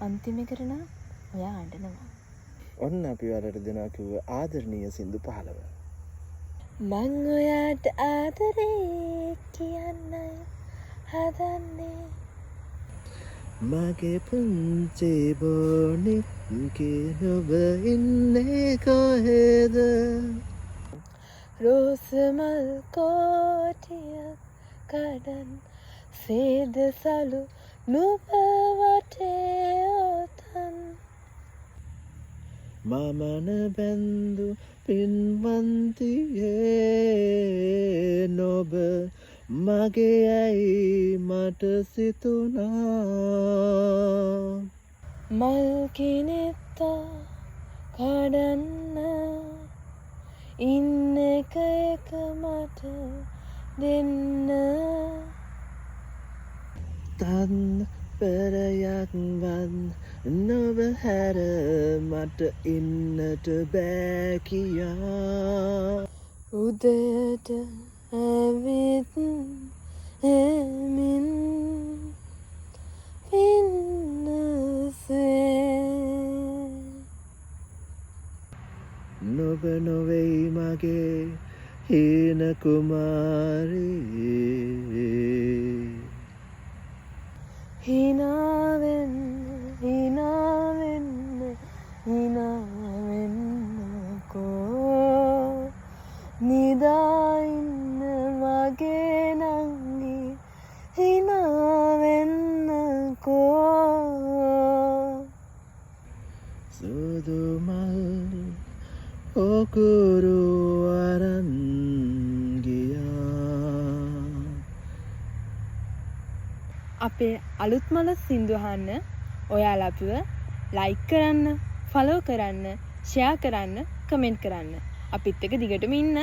අන්තිම එකට නම් ඔයා අඬනවා. ඔන්න අපි වලට දෙනවා කිව්ව ආදරණීය සින්දු 15. මං ඔයාට ආදරේ කියන්නයි හදන්නේ. මගේ පුංචි බෝනික් නොබ ඉන්නේ කොහෙද? රෝස මල් කෝටියක් කඩන් සේද සලු නුඹ වටේ ඔතන්. මමන බැන්දු පින්වන්තියේ නොබ මගේ ඇයි මට සිතුනා. මල් කිනිත්තා කඩන්න ඉන්න එක එක මට දෙන්න. තන් පෙරයක් වන් නොබ හැර මට ඉන්නට බෑ කියා. උදයට ඇවිත් එමින් පින්නසේ නොබ නොවෙයි මගේ හීන කුමාරී. හිනාවෙන්න හිනාවෙන්න හිනාවෙන්නකෝ නිදාඉන්න වගේ නංගි හිනාවෙන්නකෝ. සුදු මල් ඔකුරු අරන් ගියා. අපේ අලුත් මල සින්දු අහන්න ඔයාලා අපිව ලයික් කරන්න, ෆලෝ කරන්න, ෂෙයා කරන්න, කමෙන්ට් කරන්න. අපිත් එක්ක දිගටම ඉන්න.